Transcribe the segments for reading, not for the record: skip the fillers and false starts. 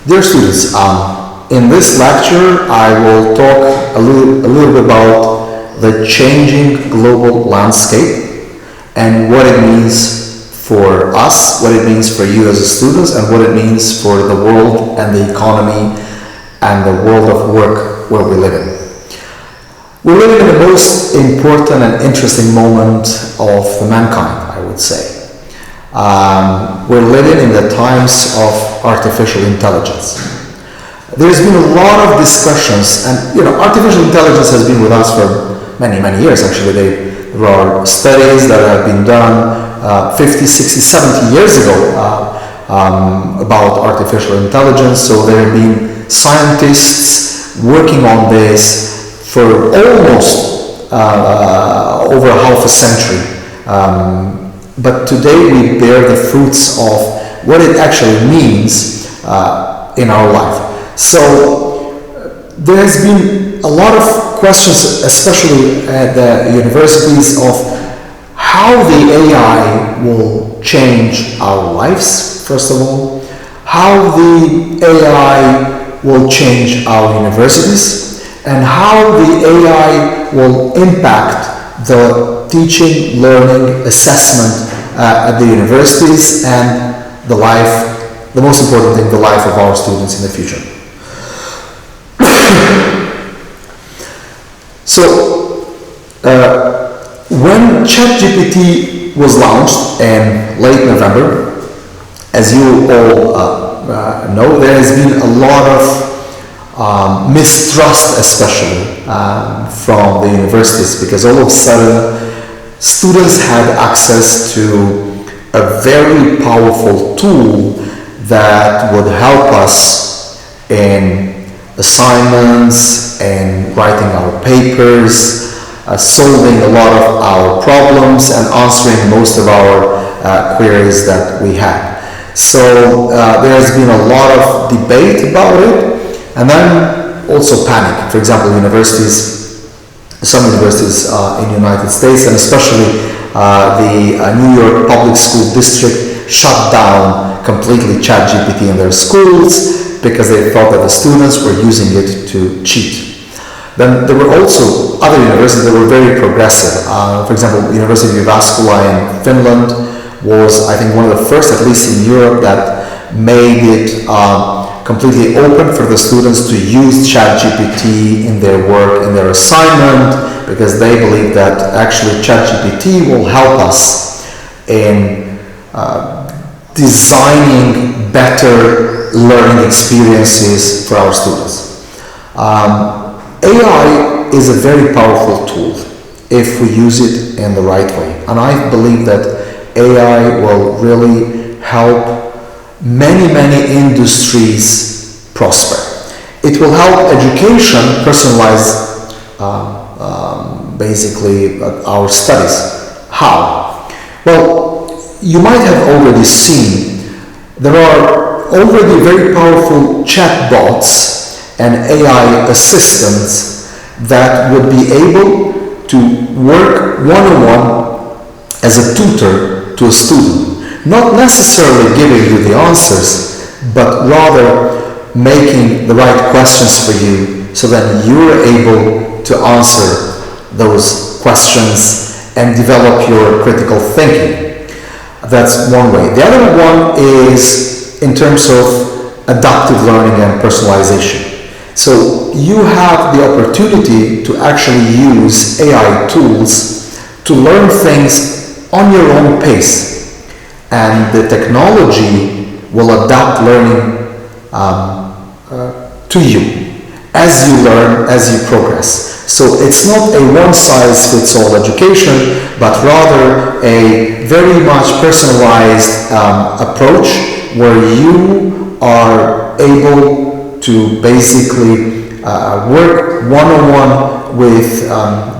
Dear students, in this lecture I will talk a little bit about the changing global landscape and what it means for us, what it means for you as students, and what it means for the world and the economy and the world of work where we live in. We're living in the most important and interesting moment of mankind, I would say. We're living in the times of artificial intelligence. There's been a lot of discussions, and artificial intelligence has been with us for many years. Actually, there are studies that have been done 50, 60, 70 years ago about artificial intelligence. So there have been scientists working on this for almost over half a century. But today we bear the fruits of what it actually means in our life. So there has been a lot of questions, especially at the universities, of how the AI will change our lives, first of all, how the AI will change our universities, and how the AI will impact the teaching, learning, assessment at the universities and the most important thing, the life of our students in the future. So, when ChatGPT was launched in late November, as you all know, there has been a lot of mistrust, especially from the universities, because all of a sudden students had access to a very powerful tool that would help us in assignments, in writing our papers, solving a lot of our problems, and answering most of our queries that we had. So there has been a lot of debate about it, and then also panic. For example, some universities in the United States, and especially the New York Public School District, shut down completely ChatGPT in their schools because they thought that the students were using it to cheat. Then there were also other universities that were very progressive. For example, University of Jyväskylä in Finland was, I think, one of the first, at least in Europe, that made it completely open for the students to use ChatGPT in their work, in their assignment, because they believe that actually ChatGPT will help us in designing better learning experiences for our students. AI is a very powerful tool if we use it in the right way, and I believe that AI will really help many industries prosper. It will help education personalize basically our studies. How? Well, you might have already seen there are already very powerful chatbots and AI assistants that would be able to work one-on-one as a tutor to a student. Not necessarily giving you the answers, but rather making the right questions for you so that you're able to answer those questions and develop your critical thinking. That's one way. The other one is in terms of adaptive learning and personalization. So you have the opportunity to actually use AI tools to learn things on your own pace. And the technology will adapt learning to you as you learn, as you progress. So it's not a one-size-fits-all education, but rather a very much personalized approach where you are able to basically work one-on-one with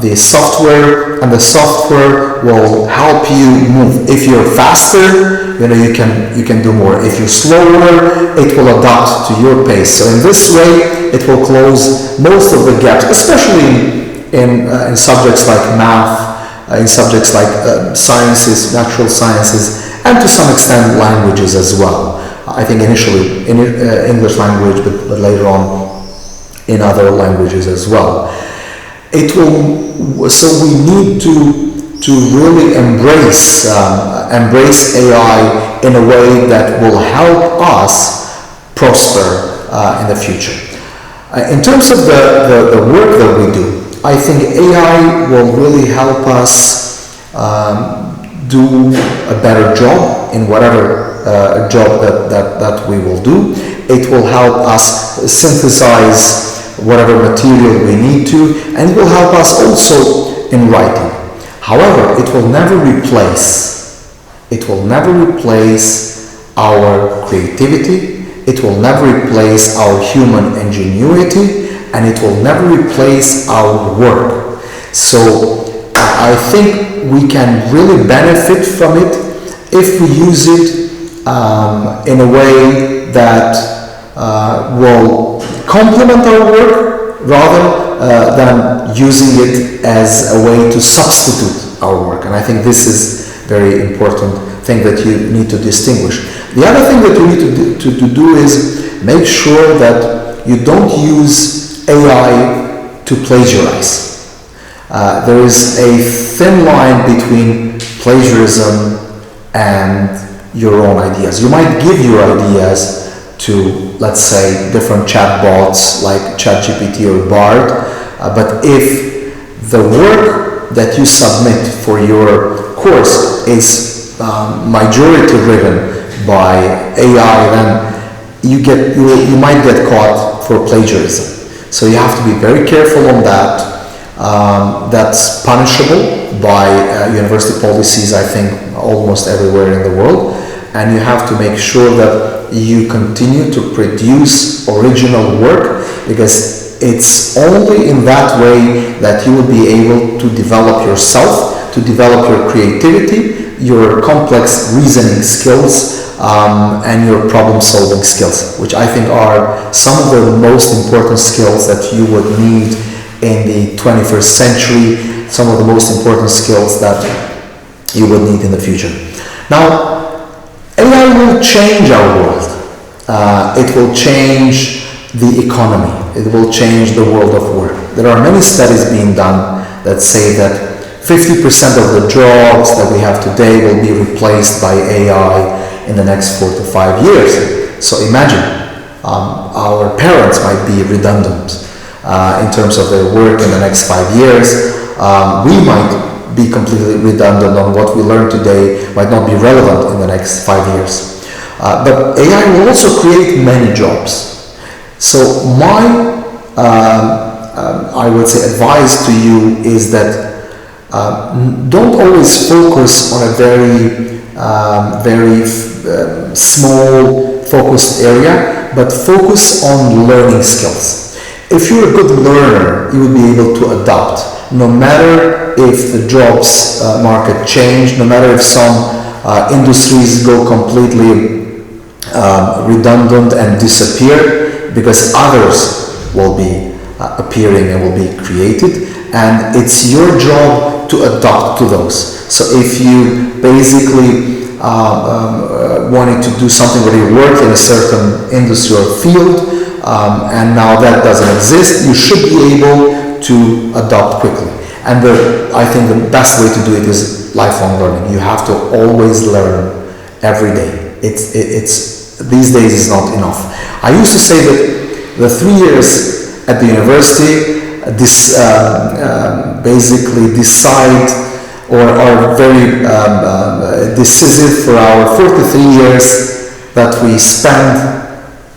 the software, and the software will help you move. If you're faster, you can do more. If you're slower, it will adapt to your pace. So in this way, it will close most of the gaps, especially in subjects like math, in subjects like sciences, natural sciences, and to some extent languages as well. I think initially in English language, but later on in other languages as well. It will, so we need to really embrace AI in a way that will help us prosper in the future. In terms of the work that we do, I think AI will really help us do a better job in whatever job that we will do. It will help us synthesize whatever material we need to, and it will help us also in writing. However, it will never replace our creativity, it will never replace our human ingenuity, and it will never replace our work. So I think we can really benefit from it if we use it in a way that will complement our work rather than using it as a way to substitute our work. And I think this is a very important thing that you need to distinguish. The other thing that you need to do is make sure that you don't use AI to plagiarize. There is a thin line between plagiarism and your own ideas. You might give your ideas to, let's say, different chatbots like ChatGPT or Bard, but if the work that you submit for your course is majority written by AI, then you might get caught for plagiarism. So you have to be very careful on that. That's punishable by university policies, I think, almost everywhere in the world. And you have to make sure that you continue to produce original work, because it's only in that way that you will be able to develop yourself, to develop your creativity, your complex reasoning skills, and your problem-solving skills, which I think are some of the most important skills that you would need in the 21st century, some of the most important skills that you would need in the future. Now, AI will change our world. It will change the economy. It will change the world of work. There are many studies being done that say that 50% of the jobs that we have today will be replaced by AI in the next 4 to 5 years. So imagine, our parents might be redundant in terms of their work in the next 5 years. We might be completely redundant on what we learn today, might not be relevant in the next 5 years. But AI will also create many jobs. So my, I would say, advice to you is that don't always focus on a very small focused area, but focus on learning skills. If you're a good learner, you will be able to adapt, no matter if the jobs market change, no matter if some industries go completely redundant and disappear, because others will be appearing and will be created, and it's your job to adapt to those. So if you basically wanted to do something where you work in a certain industry or field, and now that doesn't exist, you should be able to adapt quickly. And I think the best way to do it is lifelong learning. You have to always learn every day. It's these days is not enough. I used to say that the 3 years at the university basically decide or are very decisive for our 43 years that we spend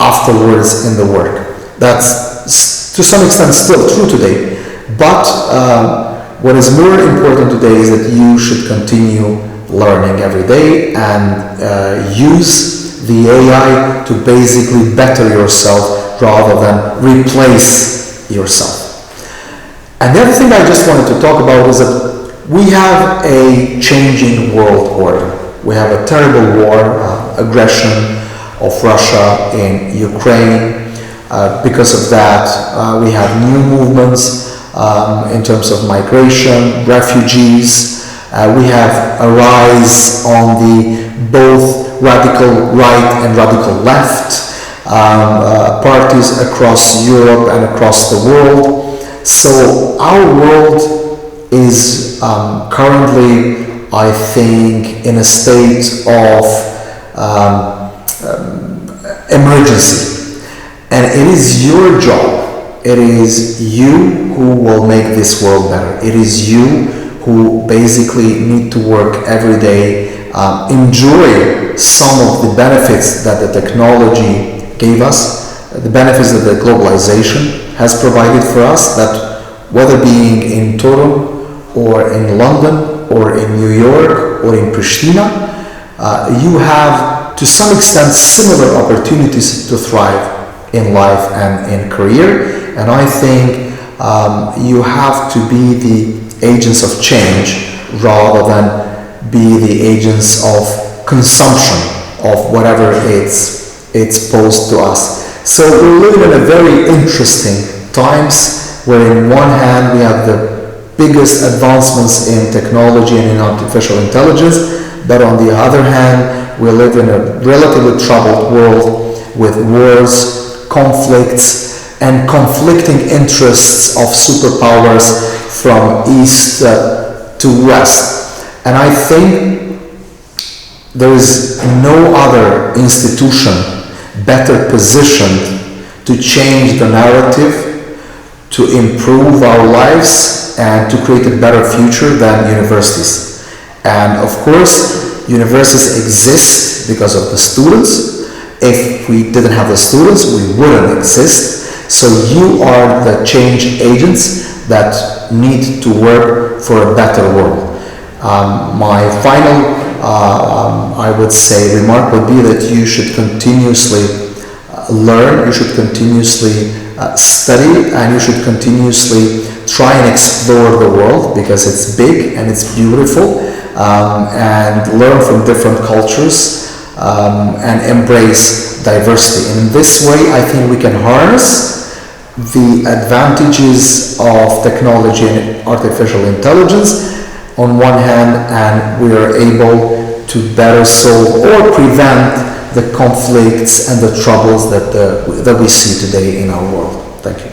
afterwards in the work. That's to some extent still true today, but what is more important today is that you should continue learning every day and use the AI to basically better yourself rather than replace yourself. And the other thing I just wanted to talk about is that we have a changing world order. We have a terrible war, aggression of Russia in Ukraine. Because of that, we have new movements in terms of migration, refugees. We have a rise on the both radical right and radical left, parties across Europe and across the world. So our world is currently, I think, in a state of emergency. And it is your job, it is you who will make this world better. It is you who basically need to work every day, enjoy some of the benefits that the technology gave us, the benefits that the globalization has provided for us, that whether being in Toruniu or in London or in New York or in Prisztinie, you have to some extent similar opportunities to thrive in life and in career. And I think you have to be the agents of change rather than be the agents of consumption of whatever it's posed to us. So we're living in a very interesting times where in one hand we have the biggest advancements in technology and in artificial intelligence, but on the other hand we live in a relatively troubled world with wars, conflicts, and conflicting interests of superpowers from east to west. And I think there is no other institution better positioned to change the narrative, to improve our lives, and to create a better future than universities. And of course, universities exist because of the students. If we didn't have the students, we wouldn't exist. So you are the change agents that need to work for a better world. My final, I would say, remark would be that you should continuously learn, you should continuously study, and you should continuously try and explore the world because it's big and it's beautiful, and learn from different cultures and embrace diversity. And in this way, I think we can harness the advantages of technology and artificial intelligence on one hand, and we are able to better solve or prevent the conflicts and the troubles that we see today in our world. Thank you.